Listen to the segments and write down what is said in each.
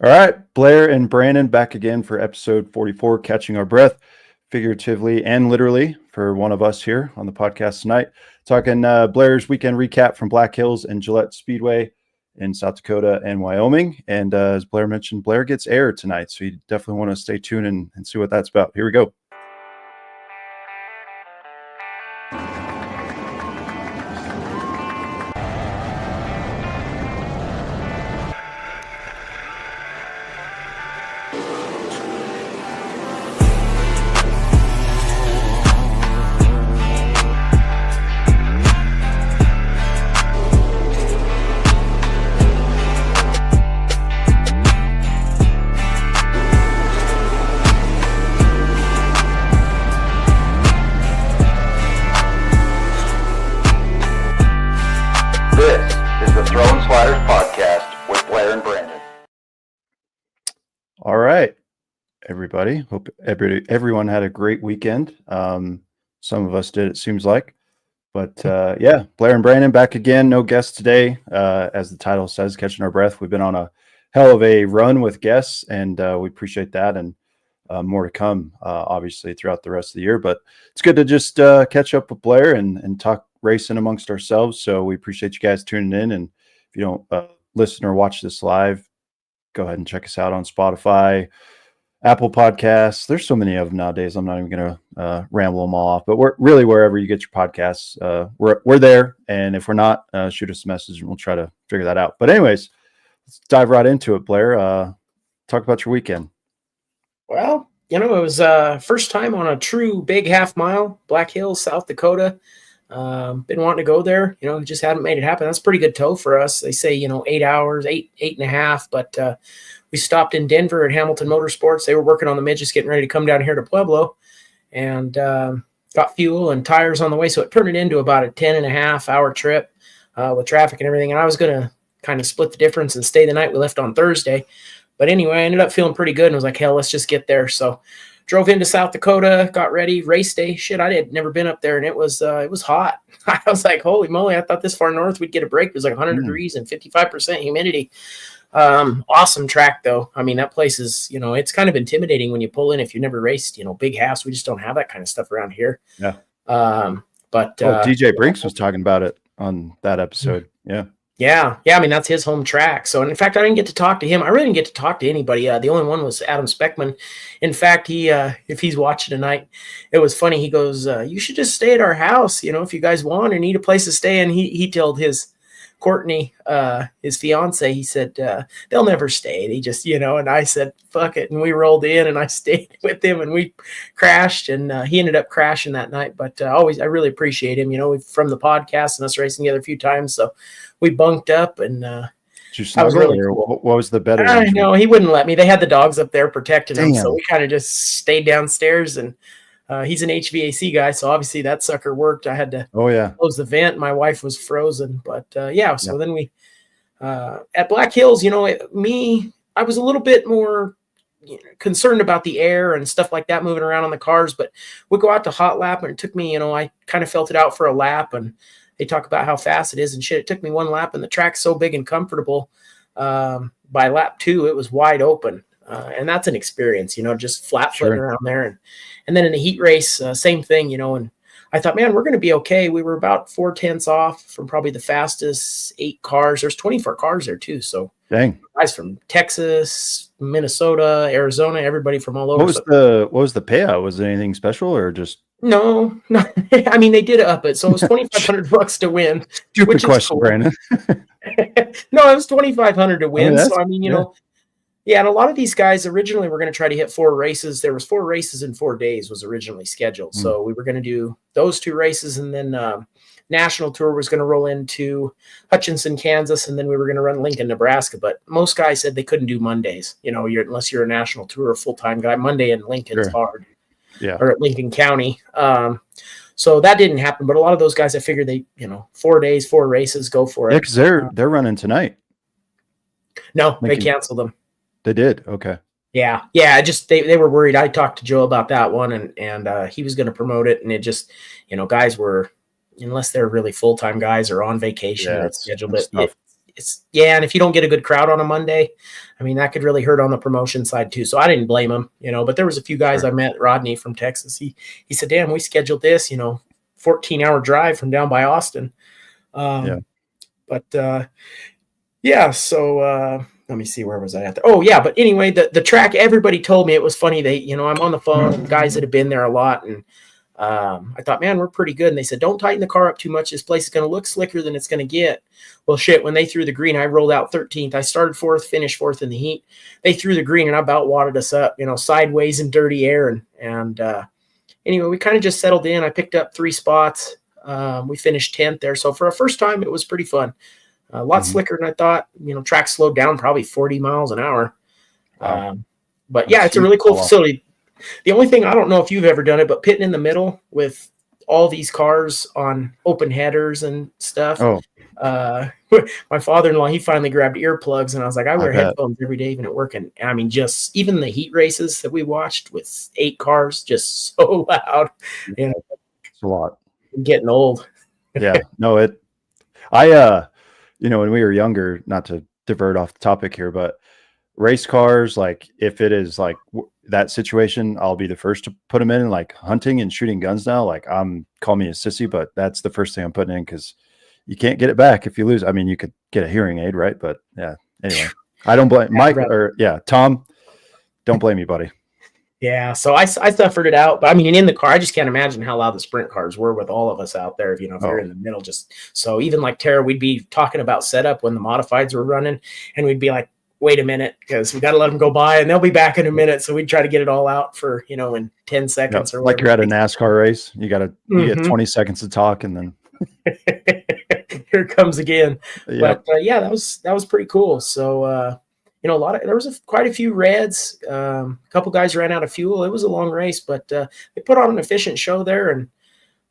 All right, Blair and Brandon back again for episode 44, Catching Our Breath, figuratively and literally for one of us here on the podcast tonight. Talking Blair's weekend recap from Black Hills and Gillette Speedway in South Dakota and Wyoming. And as Blair mentioned, Blair gets air tonight, so you definitely want to stay tuned and see what that's about. Here we go. All right, everybody. Hope everyone had a great weekend. Some of us did, it seems like. But yeah, Blair and Brandon back again. No guests today. As the title says, Catching Our Breath. We've been on a hell of a run with guests, and we appreciate that. And more to come, obviously, throughout the rest of the year. But it's good to just catch up with Blair and talk racing amongst ourselves. So we appreciate you guys tuning in. And if you don't listen or watch this live, go ahead and check us out on Spotify, Apple Podcasts. There's so many of them nowadays. I'm not even going to ramble them all off, but we're really wherever you get your podcasts. We're there. And if we're not, shoot us a message and we'll try to figure that out. But anyways, let's dive right into it, Blair. Talk about your weekend. Well, it was first time on a true big half mile, Black Hills, South Dakota. Been wanting to go there, just hadn't made it happen. That's a pretty good tow for us. They say, 8 hours, eight and a half, but we stopped in Denver at Hamilton Motorsports. They were working on the midgets, getting ready to come down here to Pueblo, and got fuel and tires on the way. So it turned it into about a 10.5-hour trip with traffic and everything. And I was going to kind of split the difference and stay the night. We left on Thursday, but anyway, I ended up feeling pretty good and was like, hell, let's just get there. So drove into South Dakota, got ready, race day. Shit, I had never been up there, and it was hot. I was like, holy moly, I thought this far north we'd get a break. It was like 100 degrees and 55% humidity. Awesome track, though. I mean, that place is, it's kind of intimidating when you pull in if you've never raced, big halves. We just don't have that kind of stuff around here. Yeah. But DJ Brinks was talking about it on that episode. Yeah. Yeah. I mean, that's his home track. So, and in fact, I didn't get to talk to him. I really didn't get to talk to anybody. The only one was Adam Speckman. In fact, he, if he's watching tonight, it was funny. He goes, you should just stay at our house, if you guys want or need a place to stay. And he told his Courtney, his fiance, he said, they'll never stay. They just, and I said, fuck it. And we rolled in and I stayed with him and we crashed, and he ended up crashing that night. But I really appreciate him, from the podcast and us racing together a few times. So we bunked up, and did you snuggle, really cool. What was the better? I know he wouldn't let me. They had the dogs up there protecting him, so we kind of just stayed downstairs. And he's an HVAC guy, so obviously that sucker worked. I had to close the vent. My wife was frozen, but So then we at Black Hills, I was a little bit more concerned about the air and stuff like that moving around on the cars, but we go out to hot lap, and it took me, I kind of felt it out for a lap, and they talk about how fast it is and shit. It took me one lap, and the track's so big and comfortable. By lap 2, it was wide open. And that's an experience, just flat footing around there. And then in the heat race, same thing, and I thought, man, we're going to be okay. We were about 4/10 off from probably the fastest 8 cars. There's 24 cars there too. So dang, guys from Texas, Minnesota, Arizona, everybody from all over. What was the payout? Was it anything special or just? No. I mean, they did up it. So it was $2,500 to win. Stupid question, cool. Brandon. No, it was $2,500 to win. So, I mean, and a lot of these guys originally were going to try to hit 4 races. There was 4 races in 4 days was originally scheduled. So we were going to do those 2 races, and then National Tour was going to roll into Hutchinson, Kansas, and then we were going to run Lincoln, Nebraska. But most guys said they couldn't do Mondays. Unless you're a National Tour or full-time guy, Monday in Lincoln is hard. Yeah. Or at Lincoln County. So that didn't happen. But a lot of those guys, I figured 4 days, 4 races, go for it. Yeah, because they're running tonight. No, they canceled them. They did. Okay. Yeah. Just they were worried. I talked to Joe about that one, and he was going to promote it, and it just guys were, unless they're really full time guys or on vacation, scheduled it. and if you don't get a good crowd on a Monday, I mean, that could really hurt on the promotion side too. So I didn't blame him, but there was a few guys I met, Rodney from Texas. He said, "Damn, we scheduled this, 14-hour drive from down by Austin." But yeah, so let me see, where was I at there? Oh yeah, but anyway, the track, everybody told me it was funny. I'm on the phone with guys that have been there a lot, and I thought, man, we're pretty good. And they said, don't tighten the car up too much. This place is going to look slicker than it's going to get. Well, shit, when they threw the green, I rolled out 13th. I started 4th, finished 4th in the heat. They threw the green and I about wadded us up, sideways in dirty air. And anyway, we kind of just settled in. I picked up 3 spots. We finished 10th there. So for a first time, it was pretty fun. A lot slicker than I thought. Track slowed down probably 40 miles an hour. Wow. But yeah, it's a really cool facility. The only thing, I don't know if you've ever done it, but pitting in the middle with all these cars on open headers and stuff. Oh, my father-in-law, he finally grabbed earplugs, and I was like, I wear bet. headphones every day even at work. And I mean, just even the heat races that we watched with 8 cars, just so loud. It's a lot. I'm getting old. Yeah, no, when we were younger, not to divert off the topic here, but race cars, like if it is like that situation, I'll be the first to put them in. Like hunting and shooting guns now, like call me a sissy, but that's the first thing I'm putting in, because you can't get it back if you lose. I mean, you could get a hearing aid, right? But yeah, anyway, I don't blame Mike Tom. Don't blame me, buddy. Yeah, so I suffered it out, but I mean, in the car, I just can't imagine how loud the sprint cars were with all of us out there. If you're in the middle, just so even like Tara, we'd be talking about setup when the modifieds were running, and we'd be like, "Wait a minute, because we got to let them go by, and they'll be back in a minute." So we'd try to get it all out for in 10 seconds or like whatever. you're at a NASCAR race, you get 20 seconds to talk, and then here it comes again. Yep. But yeah, that was pretty cool. So. There was quite a few reds. A couple guys ran out of fuel. It was a long race, but they put on an efficient show there, and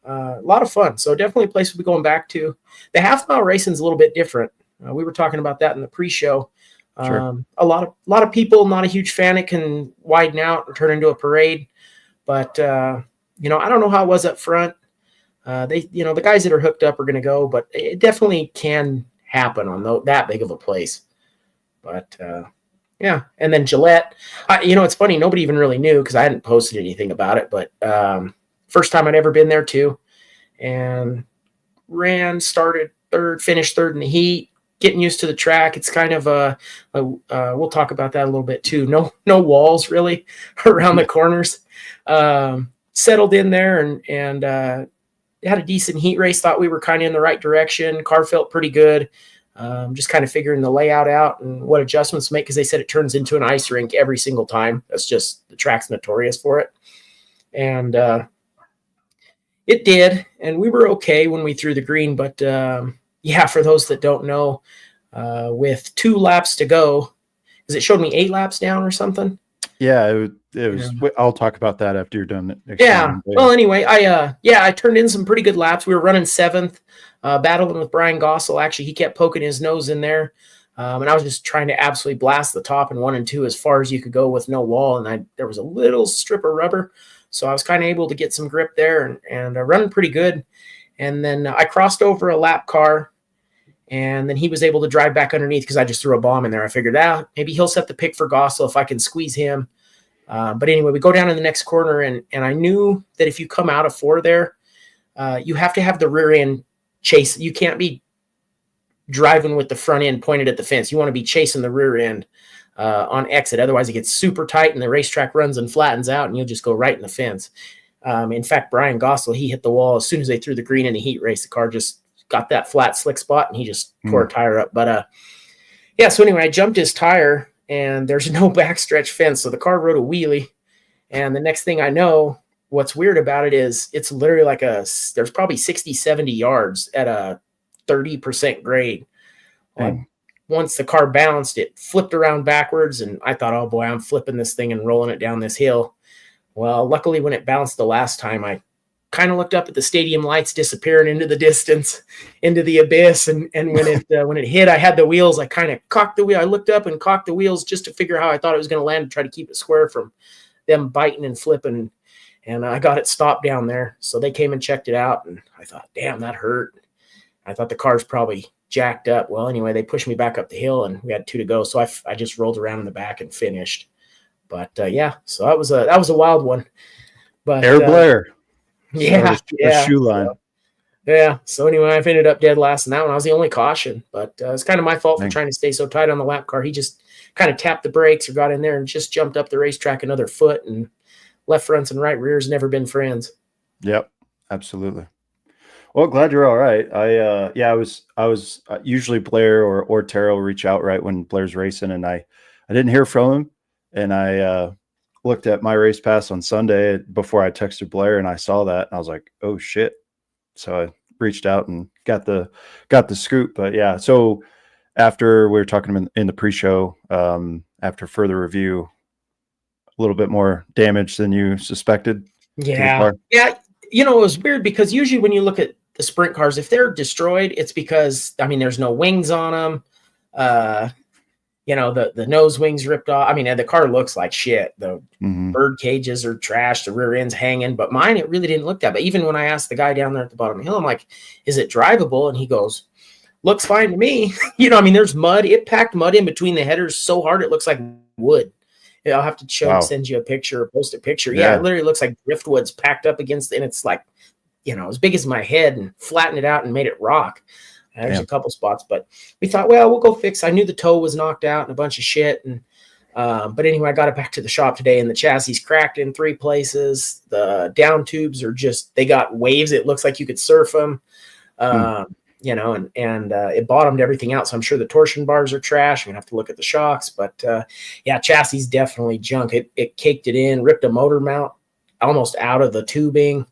a lot of fun. So definitely a place we'll be going back to. The half-mile racing is a little bit different. We were talking about that in the pre-show. Sure. A lot of people, not a huge fan. It can widen out and turn into a parade. But I don't know how it was up front. The guys that are hooked up are going to go, but it definitely can happen on that big of a place. But yeah, and then Gillette, it's funny, nobody even really knew because I hadn't posted anything about it, but first time I'd ever been there too, and started 3rd, finished 3rd in the heat, getting used to the track. It's kind of we'll talk about that a little bit too. No walls really around the corners. Settled in there and had a decent heat race. Thought we were kind of in the right direction. Car felt pretty good. Just kind of figuring the layout out and what adjustments to make, because they said it turns into an ice rink every single time. That's just, the track's notorious for it. And it did, and we were okay when we threw the green. But for those that don't know, with 2 laps to go, because it showed me 8 laps down or something. Yeah, it was. Yeah. I'll talk about that after you're done. Yeah. Well, anyway, I turned in some pretty good laps. We were running 7th, battling with Brian Gossel. Actually, he kept poking his nose in there, and I was just trying to absolutely blast the top in 1 and 2 as far as you could go with no wall. And there was a little strip of rubber, so I was kind of able to get some grip there and running pretty good. And then I crossed over a lap car. And then he was able to drive back underneath because I just threw a bomb in there. I figured out maybe he'll set the pick for Gossel if I can squeeze him. But anyway, we go down in the next corner, and I knew that if you come out of 4 there, you have to have the rear end chase. You can't be driving with the front end pointed at the fence. You want to be chasing the rear end on exit. Otherwise, it gets super tight, and the racetrack runs and flattens out, and you'll just go right in the fence. In fact, Brian Gossel, he hit the wall as soon as they threw the green in the heat race. The car just got that flat slick spot, and he just tore a tire up. But so anyway, I jumped his tire, and there's no backstretch fence, so the car rode a wheelie. And the next thing I know, what's weird about it is it's literally like there's probably 60, 70 yards at a 30% grade. And once the car bounced, it flipped around backwards, and I thought, oh boy, I'm flipping this thing and rolling it down this hill. Well, luckily when it bounced the last time, I kind of looked up at the stadium lights disappearing into the distance, into the abyss. And when it hit, I had the wheels. I kind of cocked the wheel. I looked up and cocked the wheels just to figure how I thought it was going to land, to try to keep it square from them biting and flipping. And I got it stopped down there. So they came and checked it out. And I thought, damn, that hurt. I thought the car's probably jacked up. Well, anyway, they pushed me back up the hill, and we had 2 to go. So I just rolled around in the back and finished. But yeah, so that was a wild one. But Air Blair. Yeah, the shoe line. Yeah. So anyway, I've ended up dead last in that one. I was the only caution, but it's kind of my fault for trying to stay so tight on the lap car. He just kind of tapped the brakes or got in there and just jumped up the racetrack another foot, and left fronts and right rears never been friends. Yep, absolutely. Well, glad you're all right. I was usually Blair or Terrell reach out right when Blair's racing, and I didn't hear from him, and I looked at my race pass on Sunday before I texted Blair, and I saw that, and I was like, oh shit. So I reached out and got the scoop. But yeah, so after we were talking in the pre-show, after further review, a little bit more damage than you suspected. Yeah. Yeah. You know, it was weird because usually when you look at the sprint cars, if they're destroyed, it's because, I mean, there's no wings on them. You know, the nose wings ripped off. I mean, the car looks like shit. The bird cages are trashed, the rear end's hanging. But mine, it really didn't look that. But even when I asked the guy down there at the bottom of the hill, I'm like, is it drivable? And he goes, looks fine to me. You know, I mean, there's mud. It packed mud in between the headers so hard it looks like wood. I'll have to send you a picture or post a picture. Yeah, it literally looks like driftwood's packed up against, and it's like, you know, as big as my head, and flattened it out and made it rock. There's a couple spots, but we thought, well, we'll go fix. I knew the toe was knocked out and a bunch of shit. And but anyway, I got it back to the shop today, and the chassis cracked in 3 places. The down tubes are just, they got waves. It looks like you could surf them. You know, and it bottomed everything out. So I'm sure the torsion bars are trash. I'm gonna have to look at the shocks, but yeah, chassis definitely junk. It caked it in, ripped a motor mount almost out of the tubing.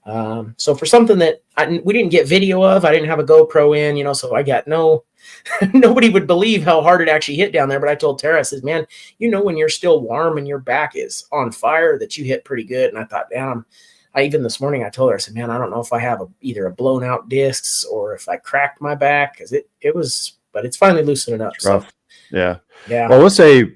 So for something that we didn't get video of, I didn't have a GoPro in, you know, so I got nobody would believe how hard it actually hit down there. But I told Tara, I said, man, you know, when you're still warm and your back is on fire, that you hit pretty good. And I thought, damn, even this morning I told her, I said, man, I don't know if I have either a blown out discs or if I cracked my back, because it was, but it's finally loosening up. Rough. So, yeah. Well, let's say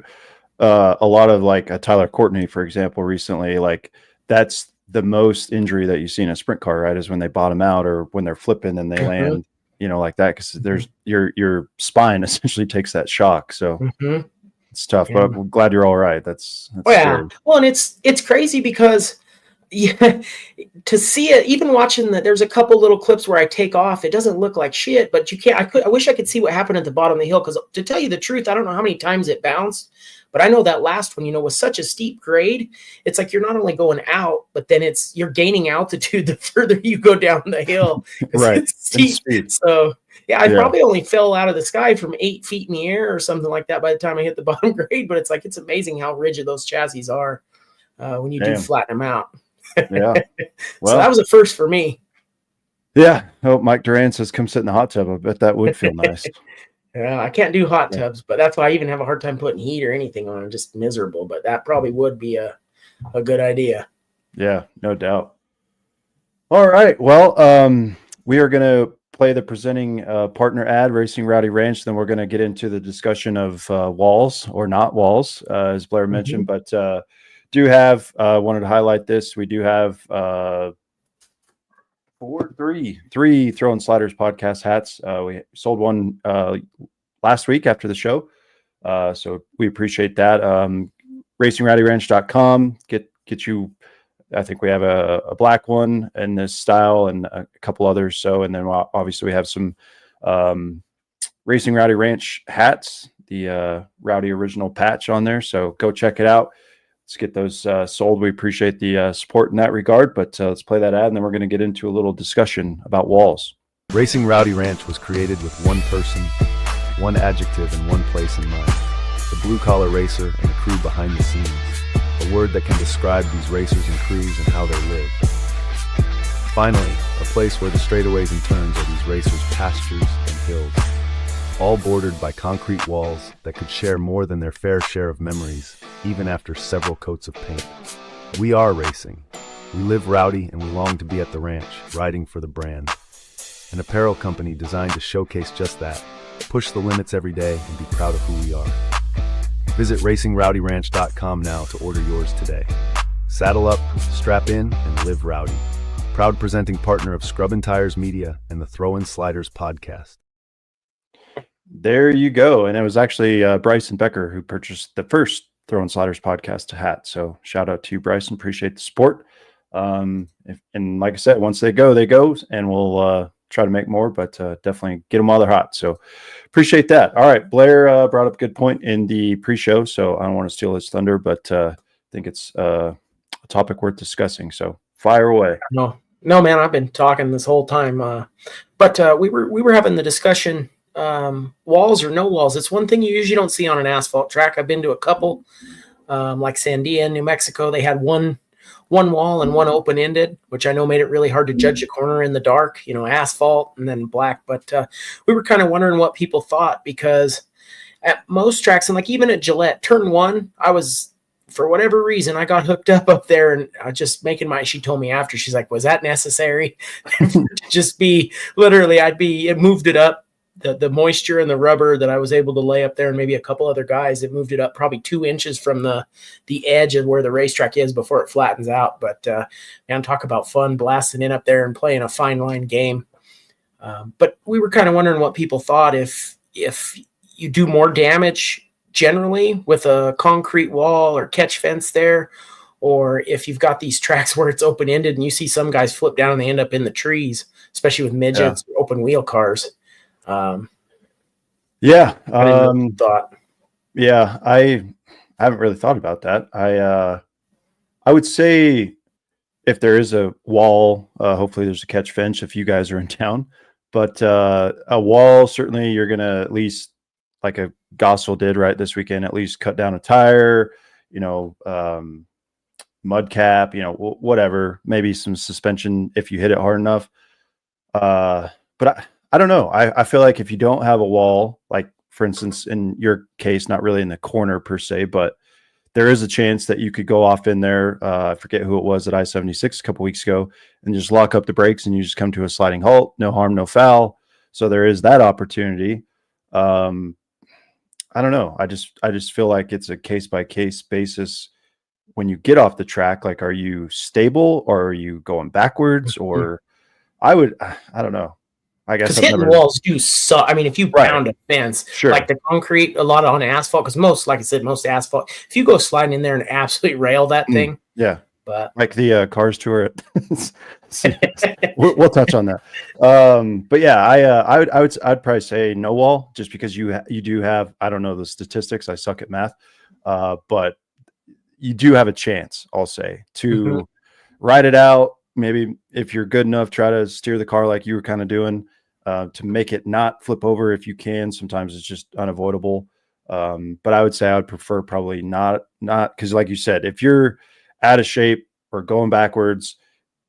a lot of like a Tyler Courtney, for example, recently, like that's the most injury that you see in a sprint car, right? Is when they bottom out or when they're flipping and they land, you know, like that. Cause there's your spine essentially takes that shock. So it's tough, but I'm glad you're all right. That's scary. Well, and it's crazy because to see it, even watching there's a couple little clips where I take off, it doesn't look like shit, but I wish I could see what happened at the bottom of the hill. Cause to tell you the truth, I don't know how many times it bounced, but I know that last one, you know, was such a steep grade. It's like, you're not only going out, but then you're gaining altitude the further you go down the hill. Right. It's steep. So yeah, I probably only fell out of the sky from 8 feet in the air or something like that by the time I hit the bottom grade. But it's like, it's amazing how rigid those chassis are when you do flatten them out. Yeah. Well, so that was a first for me. Yeah. Oh, Mike Duran says, come sit in the hot tub. I bet that would feel nice. Yeah, I can't do hot tubs, but that's why I even have a hard time putting heat or anything on. I'm just miserable, but that probably would be a good idea. Yeah, no doubt. All right. Well, we are going to play the presenting partner ad, Racing Rowdy Ranch. Then we're going to get into the discussion of walls or not walls, as Blair mentioned, but do have, wanted to highlight this. We do have three Throwin Sliders podcast hats. We sold one last week after the show. So we appreciate that. RacingRowdyRanch.com. Get you, I think we have a black one in this style and a couple others. So, and then obviously we have some Racing Rowdy Ranch hats, the Rowdy original patch on there. So go check it out. Let's get those sold. We appreciate the support in that regard, but let's play that ad, and then we're going to get into a little discussion about walls. Racing Rowdy Ranch was created with one person, one adjective, and one place in mind: the blue-collar racer and the crew behind the scenes, a word that can describe these racers and crews and how they live. Finally, a place where the straightaways and turns are these racers' pastures and hills, all bordered by concrete walls that could share more than their fair share of memories, even after several coats of paint. We are racing. We live rowdy, and we long to be at the ranch, riding for the brand. An apparel company designed to showcase just that, push the limits every day, and be proud of who we are. Visit RacingRowdyRanch.com now to order yours today. Saddle up, strap in, and live rowdy. Proud presenting partner of Scrubbin' Tires Media and the Throwin Sliders podcast. There you go. And it was actually Bryson Becker who purchased the first Throwin Sliders podcast hat. So shout out to you, Bryson. Appreciate the support. And like I said, once they go, and we'll try to make more, but definitely get them while they're hot. So appreciate that. All right. Blair brought up a good point in the pre-show, so I don't want to steal his thunder, but I think it's a topic worth discussing. So fire away. No, man, I've been talking this whole time. But we were having the discussion, walls or no walls. It's one thing you usually don't see on an asphalt track. I've been to a couple, like Sandia, New Mexico. They had one wall and one open-ended, which I know made it really hard to judge the corner in the dark, asphalt and then black. But we were kind of wondering what people thought, because at most tracks, and like even at Gillette, turn one, I was, for whatever reason, I got hooked up there, and I just she told me after, she's like, was that necessary? Just be literally, it moved it up. The moisture and the rubber that I was able to lay up there, and maybe a couple other guys, it moved it up probably 2 inches from the edge of where the racetrack is before it flattens out. But man, talk about fun blasting in up there and playing a fine line game. But we were kind of wondering what people thought if you do more damage generally with a concrete wall or catch fence there, or if you've got these tracks where it's open-ended and you see some guys flip down and they end up in the trees, especially with midgets, or open wheel cars. Thought. Yeah, I haven't really thought about that. I would say if there is a wall, hopefully there's a catch fence if you guys are in town, but a wall, certainly you're going to at least, like a Gossel did right this weekend, at least cut down a tire, mud cap, whatever, maybe some suspension if you hit it hard enough. But I don't know. I feel like if you don't have a wall, like for instance, in your case, not really in the corner per se, but there is a chance that you could go off in there. I forget who it was at I-76 a couple weeks ago, and just lock up the brakes and you just come to a sliding halt, no harm, no foul. So there is that opportunity. I don't know. I just feel like it's a case by case basis. When you get off the track, like, are you stable or are you going backwards? Or I don't know. I guess because hitting walls do suck. I mean, if you pound a fence, like the concrete, a lot on asphalt, because most asphalt, if you go sliding in there and absolutely rail that thing. Yeah. But like the Cars Tour, we'll touch on that. But yeah, I'd probably say no wall, just because you do have, I don't know the statistics, I suck at math, but you do have a chance, I'll say, to ride it out. Maybe if you're good enough, try to steer the car like you were kind of doing, to make it not flip over if you can. Sometimes it's just unavoidable. But I would say I would prefer probably not, because like you said, if you're out of shape or going backwards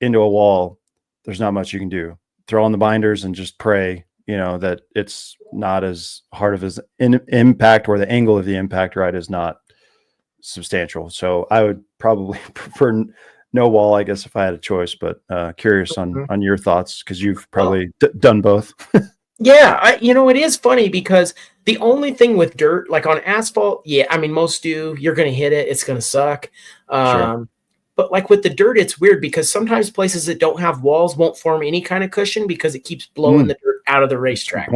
into a wall, there's not much you can do. Throw on the binders and just pray, that it's not as hard of an impact, or the angle of the impact, right, is not substantial. So I would probably prefer no wall, I guess, if I had a choice, but curious on your thoughts, because you've probably done both. Yeah, it is funny, because the only thing with dirt, like on asphalt, most do, you're going to hit it, it's going to suck. Sure. But like with the dirt, it's weird, because sometimes places that don't have walls won't form any kind of cushion because it keeps blowing the dirt out of the racetrack.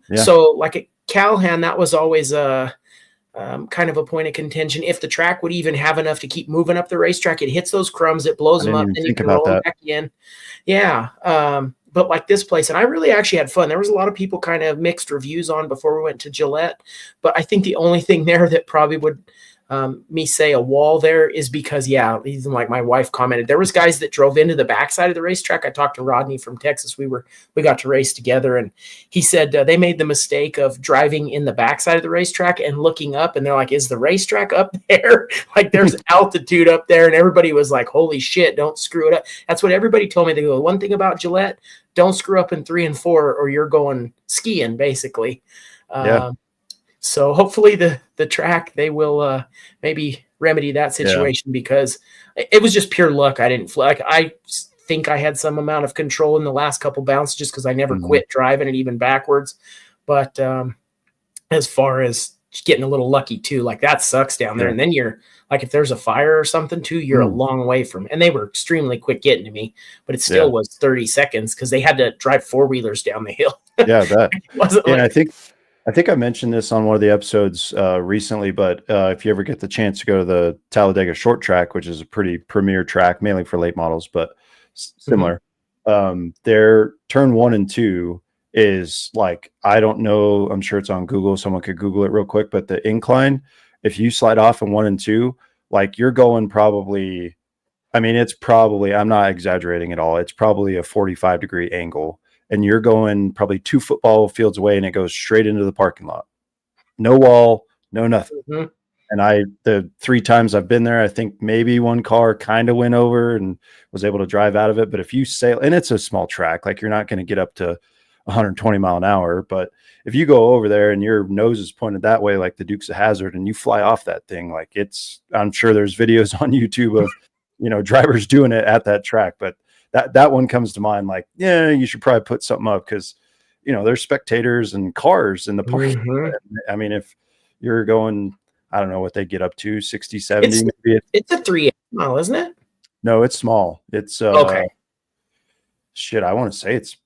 Yeah. So like at Calhan, that was always kind of a point of contention. If the track would even have enough to keep moving up the racetrack, it hits those crumbs, it blows them up, then you can roll them back in. Yeah. But like this place, and I really actually had fun. There was a lot of people kind of mixed reviews on before we went to Gillette, but I think the only thing there that probably would me say a wall there is because, even like my wife commented, there was guys that drove into the backside of the racetrack. I talked to Rodney from Texas. We got to race together, and he said they made the mistake of driving in the backside of the racetrack and looking up, and they're like, is the racetrack up there? Like there's altitude up there, and everybody was like, holy shit, don't screw it up. That's what everybody told me. They go, one thing about Gillette, don't screw up in 3 and 4 or you're going skiing, basically. So hopefully the track, they will maybe remedy that situation, because it was just pure luck. I didn't fly. Like, I think I had some amount of control in the last couple bounces just because I never quit driving it even backwards. But as far as getting a little lucky too, like that sucks down there. And then you're like, if there's a fire or something too, you're a long way from, and they were extremely quick getting to me, but it still was 30 seconds because they had to drive 4-wheelers down the hill. Yeah, that. It wasn't I think I think I mentioned this on one of the episodes recently, but if you ever get the chance to go to the Talladega Short Track, which is a pretty premier track, mainly for late models, but similar, their turn 1 and 2 is like, I don't know, I'm sure it's on Google. Someone could Google it real quick, but the incline, if you slide off in 1 and 2, like you're going probably, I mean, it's probably, I'm not exaggerating at all. It's probably a 45-degree angle, and you're going probably 2 football fields away, and it goes straight into the parking lot. No wall, no nothing. And the 3 times I've been there, I think maybe one car kind of went over and was able to drive out of it. But if you sail, and it's a small track, like you're not going to get up to 120 mile an hour, but if you go over there and your nose is pointed that way, like the Dukes of Hazzard, and you fly off that thing, like I'm sure there's videos on YouTube of, drivers doing it at that track, but that one comes to mind. Like, yeah, you should probably put something up, because, there's spectators and cars in the parking lot. I mean, if you're going, I don't know what they get up to, 60, 70, maybe. It's a 3 mile, isn't it? No, it's small. It's okay. Shit, I want to say it's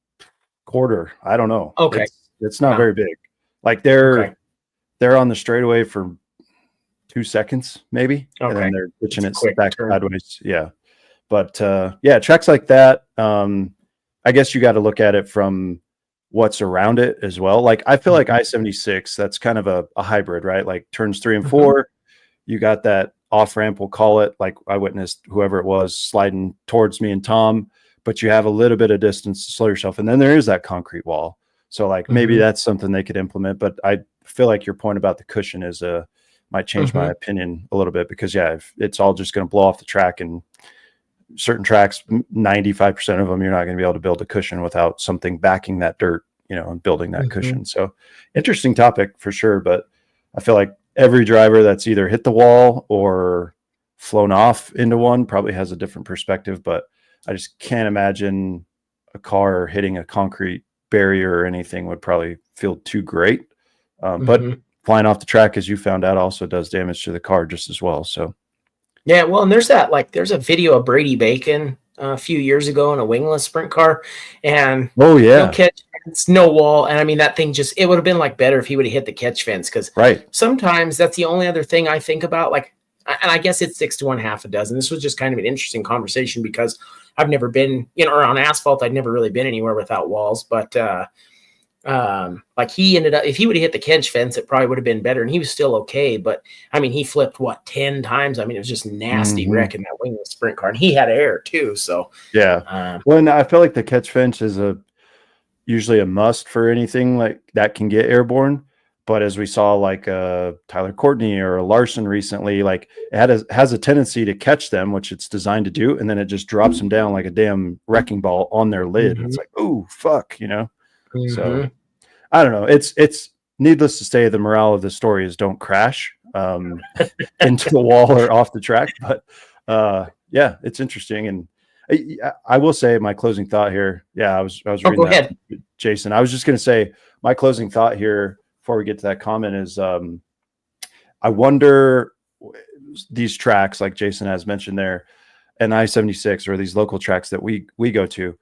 quarter. I don't know. Okay. It's not very big. Like they're on the straightaway for 2 seconds, maybe. Okay. And then they're pitching it back sideways. Yeah. But tracks like that, I guess you got to look at it from what's around it as well. Like I feel like I-76, that's kind of a hybrid, right? Like turns 3 and 4, you got that off ramp, we'll call it. Like I witnessed whoever it was sliding towards me and Tom, but you have a little bit of distance to slow yourself. And then there is that concrete wall. So like maybe that's something they could implement, but I feel like your point about the cushion might change my opinion a little bit, because if it's all just going to blow off the track, and certain tracks, 95% of them, you're not going to be able to build a cushion without something backing that dirt, and building that cushion. So interesting topic for sure. But I feel like every driver that's either hit the wall or flown off into one probably has a different perspective, but I just can't imagine a car hitting a concrete barrier or anything would probably feel too great. But flying off the track, as you found out, also does damage to the car just as well. So yeah, well, and there's a video of Brady Bacon a few years ago in a wingless sprint car, and no catch fence, no wall. And I mean, that thing it would have been like better if he would have hit the catch fence, because sometimes that's the only other thing I think about. Like, and I guess it sticks to one half a dozen. This was just kind of an interesting conversation, because I've never been, or on asphalt, I'd never really been anywhere without walls. But like he ended up, if he would have hit the catch fence, it probably would have been better, and he was still okay. But I mean, he flipped 10 times. I mean, it was just nasty wrecking that wingless sprint car, and he had air too. So well, and I feel like the catch fence is usually a must for anything like that can get airborne. But as we saw, like Tyler Courtney or Larson recently, like it has a tendency to catch them, which it's designed to do, and then it just drops them down like a damn wrecking ball on their lid. It's like, oh fuck, So I don't know. It's needless to say, the morale of the story is don't crash into the wall or off the track. But it's interesting. And I will say my closing thought here. Yeah, I was reading that, ahead, Jason. I was just going to say my closing thought here before we get to that comment is I wonder, these tracks like Jason has mentioned there, and I-76, or these local tracks that we go to,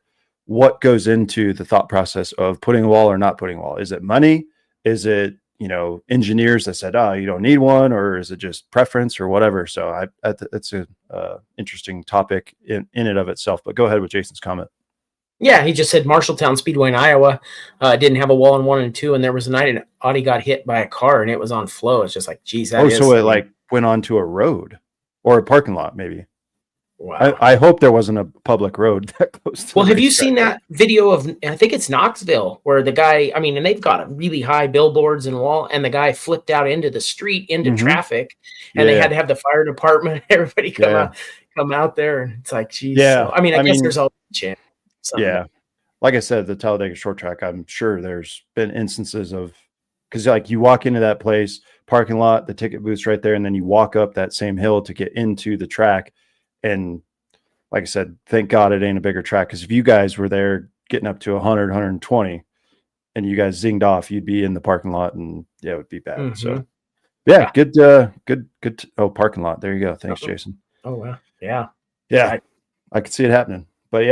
what goes into the thought process of putting a wall or not putting a wall? Is it money? Is it, engineers that said, oh, you don't need one, or is it just preference or whatever? So it's a interesting topic in and of itself, but go ahead with Jason's comment. Yeah, he just said Marshalltown Speedway in Iowa didn't have a wall in 1 and 2, and there was a night an Audi got hit by a car, and it was on flow. It's just like, geez, so it like went onto a road or a parking lot, maybe. Wow. I hope there wasn't a public road that close to. Well, have you seen that video of, I think it's Knoxville, where the guy, I mean, and they've got really high billboards and wall, and the guy flipped out into the street, into traffic, and they had to have the fire department, everybody come out there, and it's like, geez. Yeah. So, I mean, I guess there's always a chance. Yeah. Like I said, the Talladega Short Track, I'm sure there's been instances of, because like you walk into that place, parking lot, the ticket booth's right there, and then you walk up that same hill to get into the track. And like I said, thank God it ain't a bigger track, because if you guys were there getting up to 100, 120 and you guys zinged off, you'd be in the parking lot, and it would be bad. So good. Oh, parking lot. There you go. Thanks, Jason. Oh, wow. Yeah. Yeah. I could see it happening. But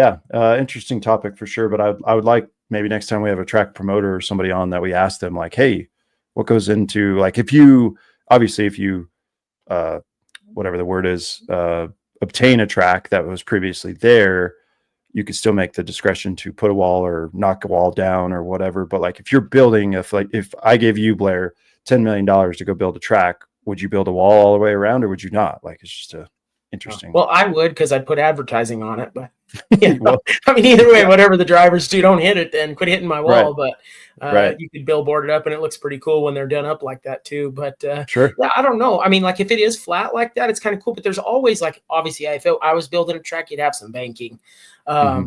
interesting topic for sure. But I would like maybe next time we have a track promoter or somebody on that we ask them like, hey, what goes into, like, if you whatever the word is, obtain a track that was previously there, you could still make the discretion to put a wall or knock a wall down or whatever. But like, if you're building, if I gave you, Blair, $10 million to go build a track, would you build a wall all the way around, or would you not? Like, it's just interesting. Well, I would, because I'd put advertising on it, but Well, I mean, either way, whatever the drivers do, don't hit it, then quit hitting my wall. Right. But you could billboard it up, and it looks pretty cool when they're done up like that too. But sure. yeah, I don't know. I mean, like, if it is flat like that, it's kind of cool. But there's always, like, obviously, if I was building a track, you'd have some banking.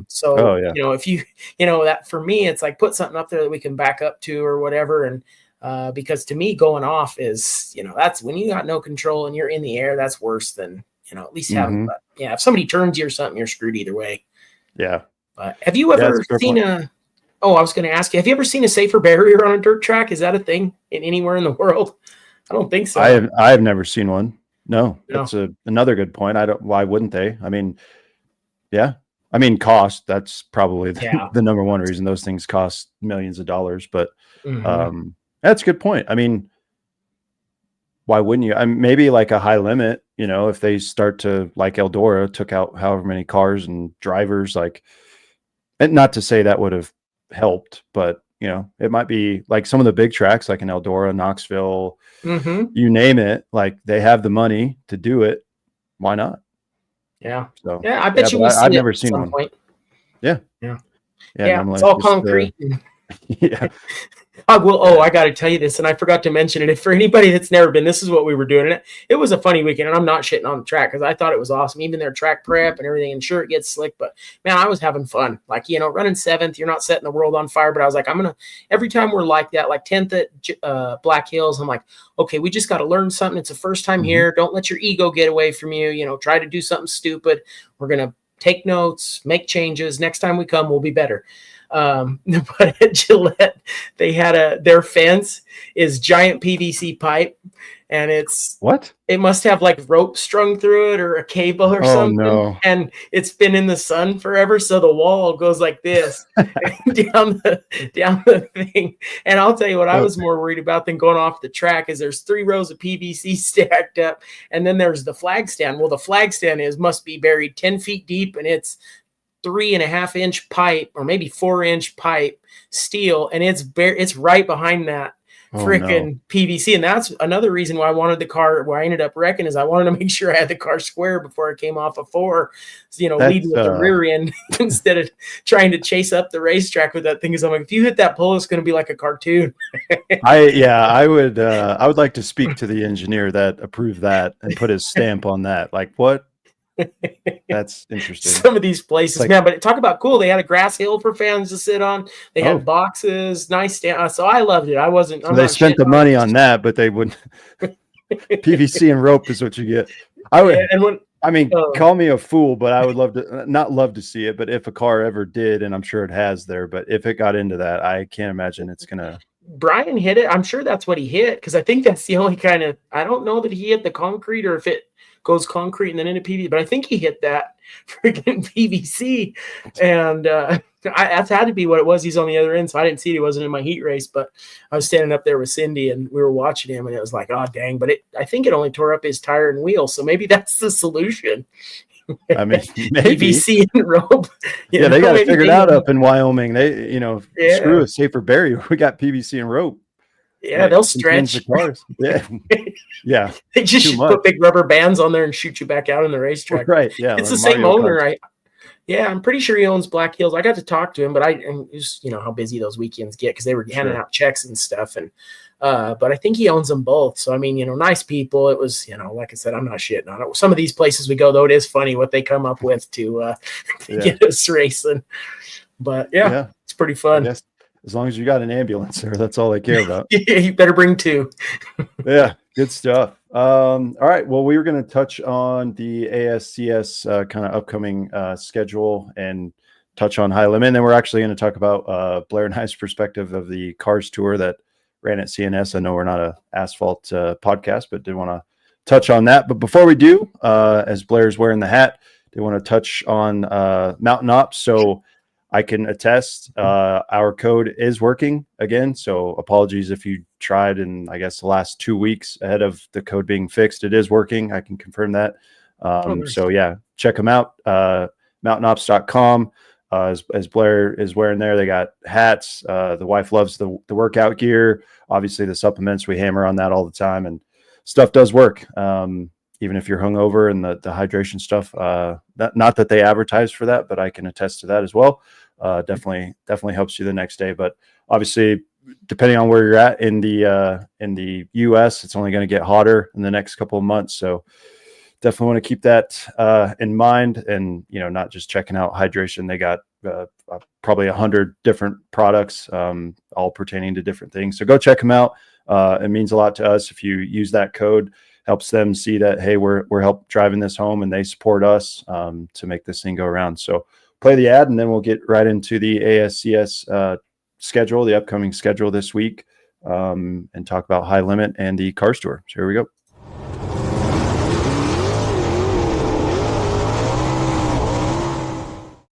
So yeah. if you that, for me, it's like, put something up there that we can back up to or whatever. And because to me, going off is, that's when you got no control and you're in the air. That's worse than at least having. But yeah, if somebody turns you or something, you're screwed either way. Yeah. But have you ever seen I was going to ask you, have you ever seen a safer barrier on a dirt track? Is that a thing anywhere in the world? I don't think so. I have never seen one. No, that's another good point. Why wouldn't they? I mean, yeah. I mean, cost, that's probably the number one reason. Those things cost millions of dollars, but that's a good point. I mean, why wouldn't you? Maybe like a high limit, if they start to, like Eldora took out however many cars and drivers, like, and not to say that would have helped, but it might be like some of the big tracks, like in Eldora, Knoxville, you name it, like they have the money to do it. Why not? Yeah. So yeah, I bet I've never seen one. Point. Yeah. It's all concrete. Yeah. I got to tell you this, and I forgot to mention it. If for anybody that's never been, this is what we were doing. It was a funny weekend, and I'm not shitting on the track because I thought it was awesome. Even their track prep and everything, and sure, it gets slick, but man, I was having fun. Like, running 7th, you're not setting the world on fire, but I was like, every time we're like that, like 10th at Black Hills, I'm like, okay, we just got to learn something. It's the first time here. Don't let your ego get away from you. Try to do something stupid. We're going to take notes, make changes. Next time we come, we'll be better. But at Gillette, they had their fence is giant PVC pipe, and it must have like rope strung through it or a cable or something. No. And it's been in the sun forever, so the wall goes like this down the thing. And I'll tell you what I was more worried about than going off the track is there's 3 rows of PVC stacked up, and then there's the flag stand. Well, the flag stand must be buried 10 feet deep, and it's 3.5-inch pipe or maybe 4-inch pipe steel, and it's right behind that freaking PVC. And that's another reason why I wanted the car, where I ended up wrecking, is I wanted to make sure I had the car square before I came off a 4, leading with the rear end instead of trying to chase up the racetrack with that thing. Because I'm like, if you hit that pole, it's going to be like a cartoon. I would like to speak to the engineer that approved that and put his stamp on that. Like, what? That's interesting. Some of these places, man, but talk about cool. They had a grass hill for fans to sit on. They had boxes, nice stand. So I loved it. They spent the money on that, but they wouldn't. PVC and rope is what you get. Call me a fool, but I would not love to see it. But if a car ever did, and I'm sure it has there, but if it got into that, I can't imagine it's gonna. Brian hit it. I'm sure that's what he hit, because I think that's the only kind of. I don't know that he hit the concrete or if it goes concrete and then into PVC, but I think he hit that freaking PVC, and that's had to be what it was. He's on the other end, so I didn't see it. He wasn't in my heat race, but I was standing up there with Cindy, and we were watching him, and it was like, oh dang! But I think it only tore up his tire and wheel, so maybe that's the solution. I mean, maybe PVC and rope. They got it figured out up in Wyoming. They, screw a safer barrier. We got PVC and rope. Yeah, they'll stretch the cars. Yeah. They just put big rubber bands on there and shoot you back out in the racetrack. Right. Yeah. It's the same owner, right? Yeah, I'm pretty sure he owns Black Hills. I got to talk to him, but and just how busy those weekends get, because they were handing out checks and stuff. And but I think he owns them both. So I mean, nice people. It was, like I said, I'm not shitting on it. Some of these places we go, though, it is funny what they come up with to get us racing. But it's pretty fun. As long as you got an ambulance there, that's all they care about. You better bring 2. Yeah, good stuff. All right. Well, we were going to touch on the ASCS kind of upcoming schedule and touch on high limit. And then we're actually going to talk about Blair and I's perspective of the Cars Tour that ran at CNS. I know we're not an asphalt podcast, but did want to touch on that. But before we do, as Blair's wearing the hat, they want to touch on Mountain Ops. So I can attest our code is working again. So apologies if you tried in, I guess, the last 2 weeks ahead of the code being fixed. It is working. I can confirm that. So yeah, check them out. Mountainops.com. As Blair is wearing there, they got hats. The wife loves the workout gear. Obviously the supplements, we hammer on that all the time, and stuff does work. Even if you're hungover, and the hydration stuff, not that they advertise for that, but I can attest to that as well. Definitely helps you the next day. But obviously, depending on where you're at in the US, it's only going to get hotter in the next couple of months. So definitely want to keep that in mind, and not just checking out hydration. They got probably 100 different products, all pertaining to different things. So go check them out. It means a lot to us if you use that code. Helps them see that, hey, we're help driving this home, and they support us to make this thing go around. So play the ad, and then we'll get right into the ASCS schedule, the upcoming schedule this week, and talk about High Limit and the Cars Tour. So here we go.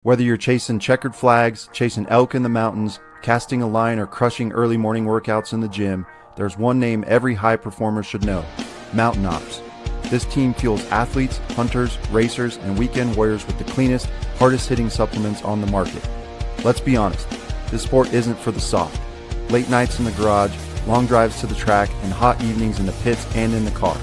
Whether you're chasing checkered flags, chasing elk in the mountains, casting a line, or crushing early morning workouts in the gym, there's one name every high performer should know: Mountain Ops. This team fuels athletes, hunters, racers, and weekend warriors with the cleanest, hardest hitting supplements on the market. Let's be honest, this sport isn't for the soft. Late nights in the garage, long drives to the track, and hot evenings in the pits and in the car.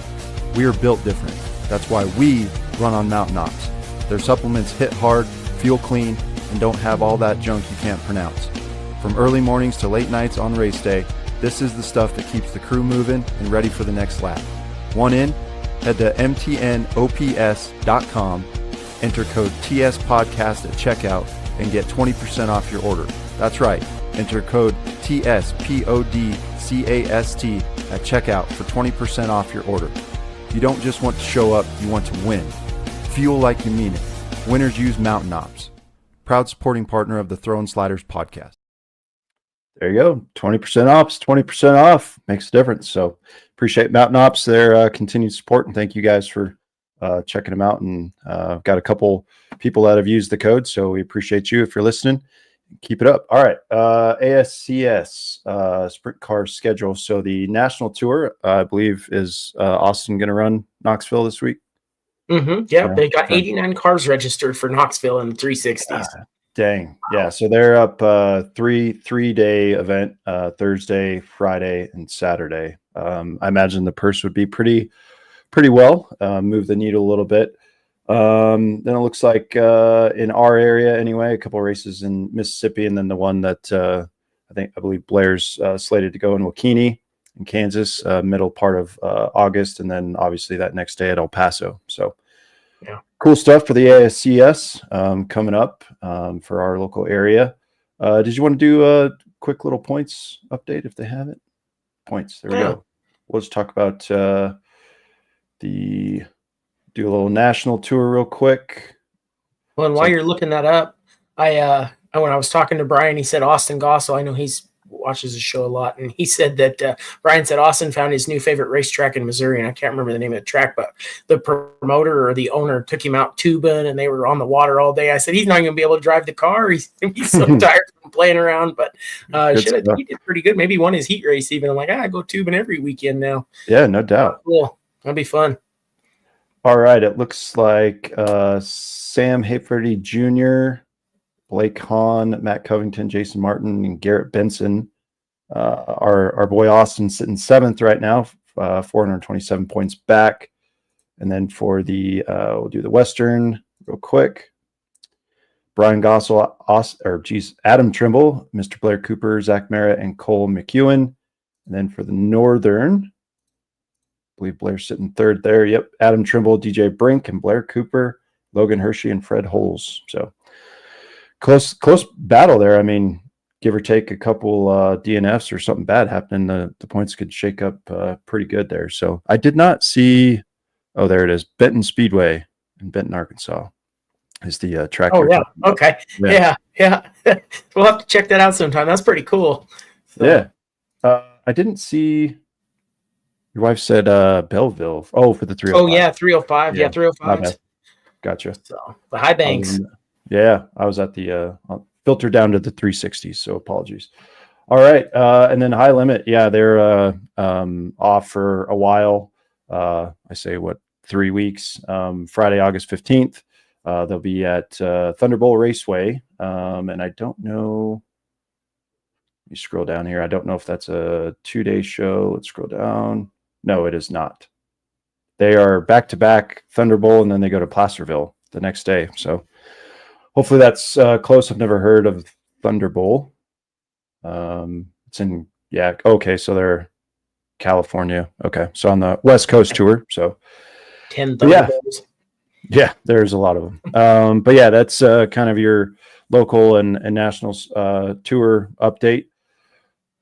We are built different. That's why we run on Mountain Ops. Their supplements hit hard, feel clean, and don't have all that junk you can't pronounce. From early mornings to late nights on race day, this is the stuff that keeps the crew moving and ready for the next lap. Want in? Head to mtnops.com, enter code TSPodcast at checkout, and get 20% off your order. That's right, enter code TSPODCAST at checkout for 20% off your order. You don't just want to show up, you want to win. Fuel like you mean it. Winners use Mountain Ops. Proud supporting partner of the Throwin Sliders podcast. There you go. 20% off, 20% off makes a difference. So appreciate Mountain Ops, their continued support, and thank you guys for checking them out. And got a couple people that have used the code, so we appreciate you if you're listening. Keep it up. All right. ASCS sprint car schedule. So the national tour, I believe, is Austin going to run Knoxville this week? Mm-hmm. Yeah, they got 89 cars registered for Knoxville in the 360s. Dang. Yeah. So they're up three-day event, Thursday, Friday, and Saturday. I imagine the purse would be pretty well, move the needle a little bit. Then it looks like in our area anyway, a couple of races in Mississippi, and then the one that I believe Blair's slated to go in Wakini in Kansas, middle part of August, and then obviously that next day at El Paso. So yeah, cool stuff for the ASCS coming up for our local area. Did you want to do a quick little points update if they have it? Points. There we go. We'll just talk about do a little national tour real quick. Well, and while you're looking that up, I when I was talking to Brian, he said Austin Gossel. I know he's watches the show a lot, and he said that Brian said Austin found his new favorite racetrack in Missouri, and I can't remember the name of the track, but the promoter or the owner took him out tubing, and they were on the water all day. I said he's not going to be able to drive the car. He's so tired from playing around, but he did pretty good. Maybe won his heat race even. I'm like, I go tubing every weekend now. Yeah, no doubt. Cool. That'll be fun. All right, it looks like Sam Haferty Jr., Blake Hahn, Matt Covington, Jason Martin, and Garrett Benson. Our boy Austin sitting 7th right now, 427 points back. And then for the we'll do the Western real quick. Brian Gossel, Adam Trimble, Mr. Blair Cooper, Zach Merritt, and Cole McEwen. And then for the Northern, I believe Blair's sitting 3rd there. Yep, Adam Trimble, DJ Brink, and Blair Cooper, Logan Hershey, and Fred Holes. So close battle there. I mean, give or take a couple DNFs or something bad happening, the points could shake up pretty good there. So I did not see. Oh, there it is. Benton Speedway in Benton, Arkansas is the track. Oh, yeah. Okay. Yeah. We'll have to check that out sometime. That's pretty cool. So. Yeah. I didn't see. Your wife said Belleville. Oh, for the 305. Oh, yeah. 305. Yeah, 305. Gotcha. So the high banks. Yeah, I was at the filtered down to the 360s. So apologies. All right. And then High Limit. Yeah, they're off for a while. I say, 3 weeks. Friday, August 15th. They'll be at Thunderbolt Raceway. And I don't know. Let me scroll down here. I don't know if that's a 2-day show. Let's scroll down. No, it is not. They are back-to-back Thunderbolt, and then they go to Placerville the next day. So hopefully that's close. I've never heard of Thunderbolt. It's in, yeah. Okay. So they're California. Okay. So on the West Coast tour. So 10 Thunderbolts. Yeah, there's a lot of them. But yeah, that's kind of your local and national tour update.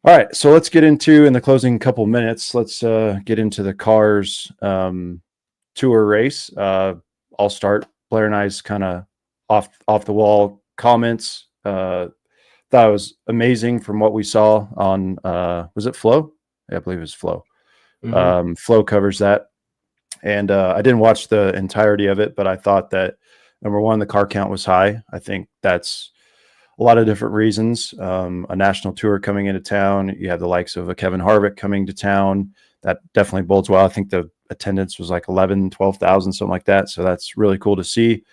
All right, so let's get into, in the closing couple minutes, let's get into the cars tour race. I'll start. Blair and I's kind of off the wall comments. Thought it was amazing from what we saw on was it Flow? Yeah, I believe it was Flow. Mm-hmm. Flow covers that. And I didn't watch the entirety of it, but I thought that, number one, the car count was high. I think that's a lot of different reasons. A national tour coming into town. You have the likes of a Kevin Harvick coming to town. That definitely bodes well. I think the attendance was like 11, 12,000, something like that. So that's really cool to see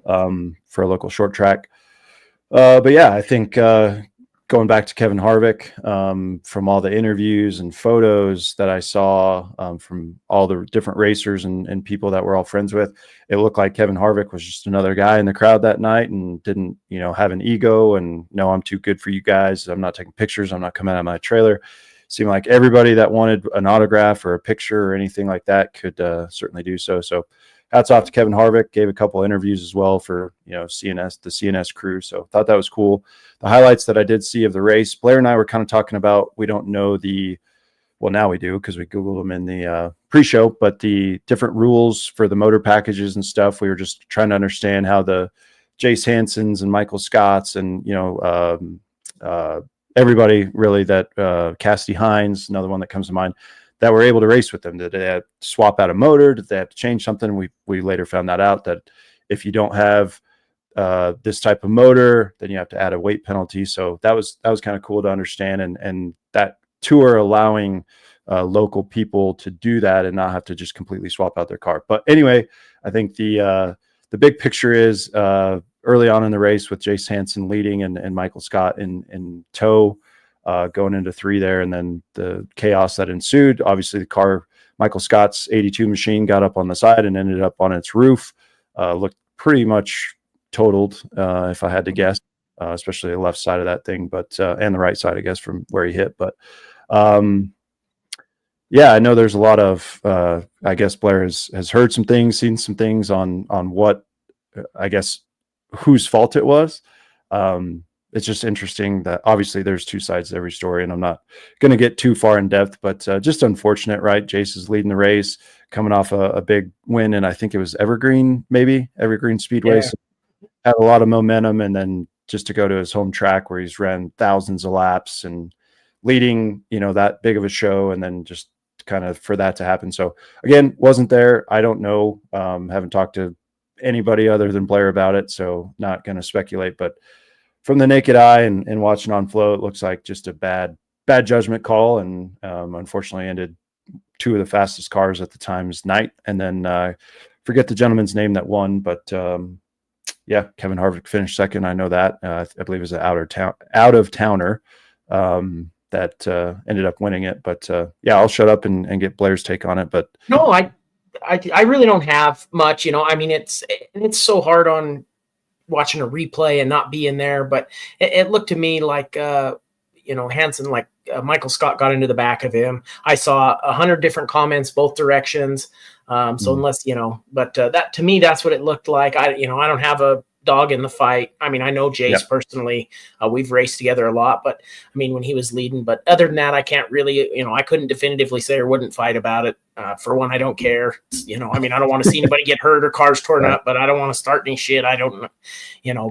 for a local short track. But yeah, I think going back to Kevin Harvick, from all the interviews and photos that I saw from all the different racers and people that we're all friends with, it looked like Kevin Harvick was just another guy in the crowd that night and didn't, have an ego and no, I'm too good for you guys. I'm not taking pictures. I'm not coming out of my trailer. Seemed like everybody that wanted an autograph or a picture or anything like that could certainly do so. So hats off to Kevin Harvick. Gave a couple interviews as well for, the CNS crew. So thought that was cool. The highlights that I did see of the race, Blair and I were kind of talking about, we don't know now we do because we Googled them in the pre-show, but the different rules for the motor packages and stuff. We were just trying to understand how the Jace Hansons and Michael Scotts and, everybody really that Cassidy Hines, another one that comes to mind, that were able to race with them. Did they have to swap out a motor? Did they have to change something? We later found that out, that if you don't have this type of motor, then you have to add a weight penalty. So that was kind of cool to understand, and that tour allowing local people to do that and not have to just completely swap out their car. But anyway, I think the big picture is early on in the race with Jace Hansen leading and Michael Scott in tow. Going into 3 there, and then the chaos that ensued. Obviously, the car, Michael Scott's 82 machine, got up on the side and ended up on its roof. Looked pretty much totaled, if I had to guess, especially the left side of that thing, but and the right side, I guess, from where he hit. But yeah, I know there's a lot of, I guess Blair has heard some things, seen some things on what, I guess, whose fault it was. It's just interesting that obviously there's 2 sides to every story, and I'm not going to get too far in depth, but just unfortunate, right? Jace is leading the race, coming off a big win, and I think it was Evergreen Speedway. Yeah. So had a lot of momentum, and then just to go to his home track where he's ran thousands of laps and leading, that big of a show, and then just kind of for that to happen. So again, wasn't there. I don't know. Haven't talked to anybody other than Blair about it, so not going to speculate, but from the naked eye and watching on Flow, it looks like just a bad judgment call, and unfortunately ended 2 of the fastest cars at the time's night. And then forget the gentleman's name that won, but yeah, Kevin Harvick finished second. I know that. I believe it was an out of towner that ended up winning it. But yeah, I'll shut up and get Blair's take on it. But no, I really don't have much. I mean, it's so hard on watching a replay and not being there, but it looked to me like Hansen, like Michael Scott got into the back of him. I saw 100 different comments both directions, so unless but that, to me, that's what it looked like. I don't have a dog in the fight. I mean, I know Jace personally. We've raced together a lot, but I mean, when he was leading, but other than that, I can't really, I couldn't definitively say or wouldn't fight about it. For one, I don't care. I mean, I don't want to see anybody get hurt or cars torn up, but I don't want to start any shit. I don't,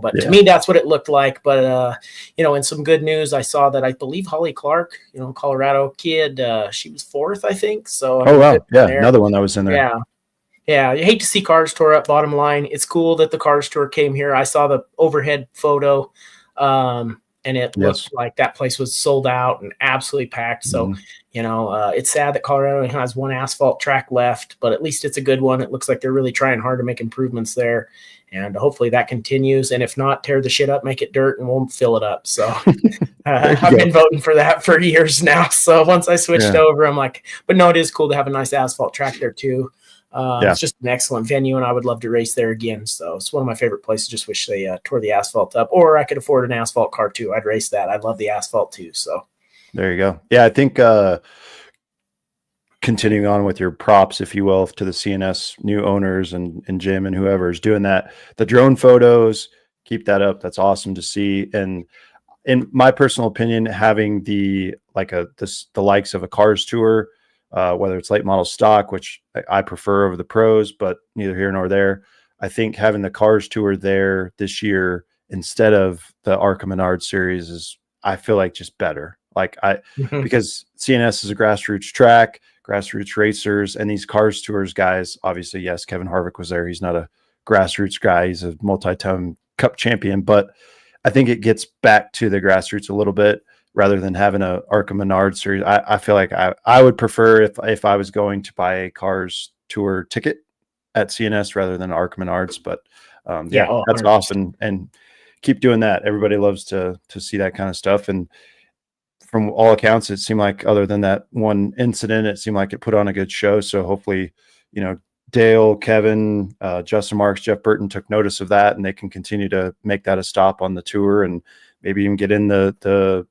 but to me, that's what it looked like. But, in some good news, I saw that I believe Holly Clark, Colorado kid, she was 4th, I think. So, wow. Yeah. Another one that was in there. Yeah. Yeah, you hate to see cars tore up, bottom line. It's cool that the cars tour came here. I saw the overhead photo. And it Yes. looked like that place was sold out and absolutely packed. So, it's sad that Colorado only has one asphalt track left, but at least it's a good one. It looks like they're really trying hard to make improvements there. And hopefully that continues. And if not, tear the shit up, make it dirt, and we'll fill it up. So I've been voting for that for years now. So once I switched over, I'm like, but no, it is cool to have a nice asphalt track there too. It's just an excellent venue, and I would love to race there again. So it's one of my favorite places. Just wish they tore the asphalt up, or I could afford an asphalt car too. I'd race that. I love the asphalt too. So there you go. Yeah, I think continuing on with your props, if you will, to the CNS new owners and Jim and whoever is doing that, the drone photos, keep that up. That's awesome to see. And in my personal opinion, having the likes of a Cars Tour, whether it's late model stock, which I prefer over the pros, but neither here nor there. I think having the Cars Tour there this year instead of the ARCA Menard series is, I feel like, just better. Because CNS is a grassroots track, grassroots racers, and these Cars Tours guys, obviously, yes, Kevin Harvick was there. He's not a grassroots guy. He's a multi-time cup champion, but I think it gets back to the grassroots a little bit rather than having a ARCA Menard series. I feel like I would prefer if I was going to buy a Cars Tour ticket at CNS rather than ARCA Menards. But that's awesome, and keep doing that. Everybody loves to see that kind of stuff. And from all accounts, it seemed like, other than that one incident, it seemed like it put on a good show. So hopefully, Dale, Kevin, Justin Marks, Jeff Burton took notice of that, and they can continue to make that a stop on the tour, and maybe even get in the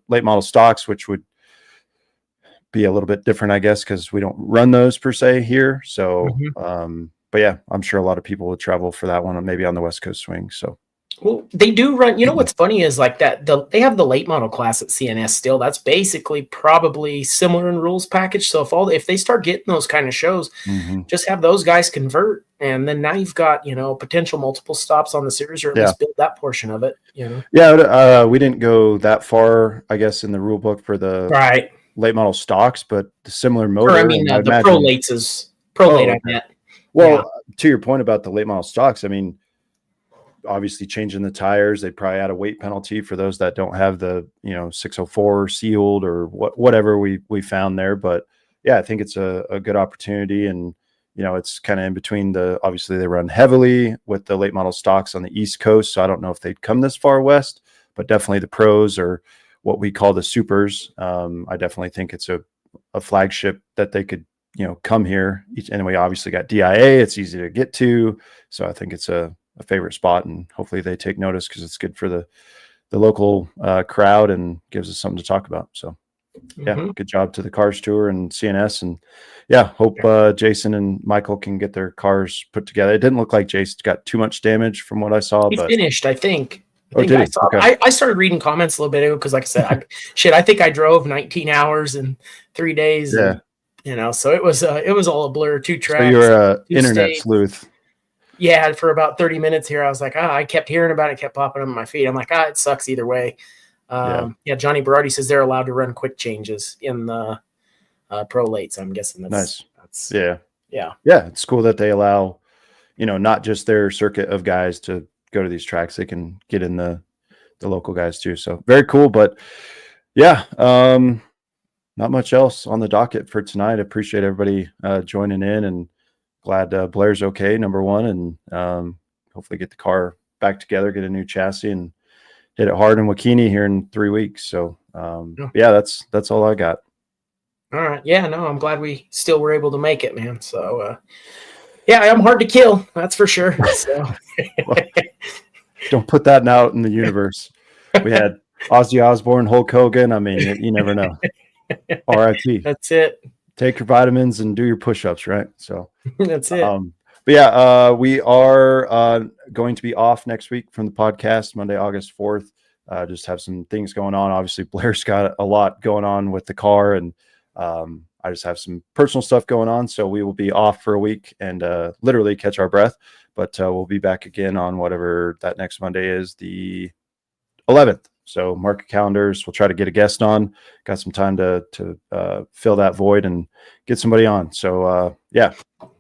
late model stocks, which would be a little bit different, I guess, because we don't run those per se here. So, but yeah, I'm sure a lot of people would travel for that one, maybe on the West Coast swing. So. Well, they do run. What's funny is like that they have the late model class at CNS still. That's basically probably similar in rules package. So if they start getting those kind of shows, just have those guys convert, and then now you've got potential multiple stops on the series, or at least build that portion of it. Yeah, we didn't go that far, I guess, in the rule book for the late model stocks, but the similar motor. Or, I mean, the pro lates is late. I meant. Well, to your point about the late model stocks, I mean, obviously changing the tires, they probably add a weight penalty for those that don't have the 604 sealed or whatever we found there. But yeah, I think it's a good opportunity, and it's kind of in between obviously they run heavily with the late model stocks on the East Coast, so I don't know if they'd come this far west, but definitely the pros, or what we call the supers. I definitely think it's a flagship that they could come here. And we obviously got DIA, it's easy to get to, so I think it's a favorite spot, and hopefully they take notice, because it's good for the local crowd and gives us something to talk about. So good job to the Cars Tour and CNS, and hope Jason and Michael can get their cars put together. It didn't look like Jason got too much damage from what I saw. He finished, I think. I saw. Okay. I started reading comments a little bit ago, because like I said, I think I drove 19 hours in 3 days. Yeah. And, so it was all a blur. 2 tracks. So you're an internet sleuth. Yeah, for about 30 minutes here, I was like, I kept hearing about it, kept popping up on my feed. I'm like, it sucks either way. Johnny Berardi says they're allowed to run quick changes in the pro lates. I'm guessing that's nice. Yeah. It's cool that they allow, not just their circuit of guys to go to these tracks. They can get in the local guys too. So very cool. But not much else on the docket for tonight. I appreciate everybody joining in, and glad Blair's okay, number one, and hopefully get the car back together, get a new chassis, and hit it hard in Wakini here in 3 weeks. So that's all I got. All right. Yeah, no, I'm glad we still were able to make it, man. So I'm hard to kill, that's for sure. So well, don't put that out in the universe. We had Ozzy Osbourne, Hulk Hogan. I mean, you never know. RIP. That's it. Take your vitamins and do your push-ups, right? So that's it. But we are going to be off next week from the podcast, Monday, August 4th. Just have some things going on. Obviously, Blair's got a lot going on with the car, and I just have some personal stuff going on. So we will be off for a week and literally catch our breath. But we'll be back again on whatever that next Monday is, the 11th. So mark your calendars. We'll try to get a guest on. Got some time to fill that void and get somebody on. So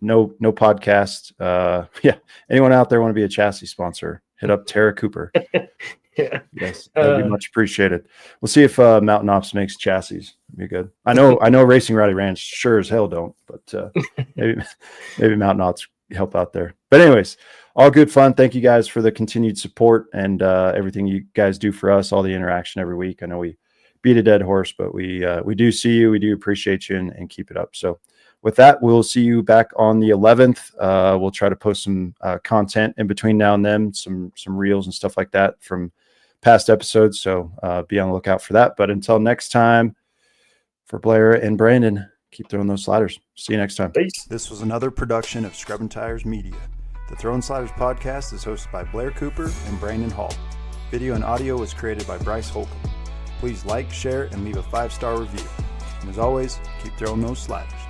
no podcast. Anyone out there want to be a chassis sponsor? Hit up Tara Cooper. Yeah. Yes, that'd be much appreciated. We'll see if Mountain Ops makes chassis. Be good. I know Racing Rally Ranch sure as hell don't, but maybe Mountain Ops help out there. But anyways, all good fun. Thank you guys for the continued support and everything you guys do for us, all the interaction every week. I know we beat a dead horse, but we do see you. We do appreciate you and keep it up. So with that, we'll see you back on the 11th. We'll try to post some content in between now and then, some reels and stuff like that from past episodes. So be on the lookout for that. But until next time, for Blair and Brandon, keep throwing those sliders. See you next time. Peace. This was another production of Scrubbin' Tires Media. The Throwin' Sliders podcast is hosted by Blair Cooper and Brandon Hall. Video and audio was created by Bryce Holcomb. Please like, share, and leave a 5-star review. And as always, keep throwing those sliders.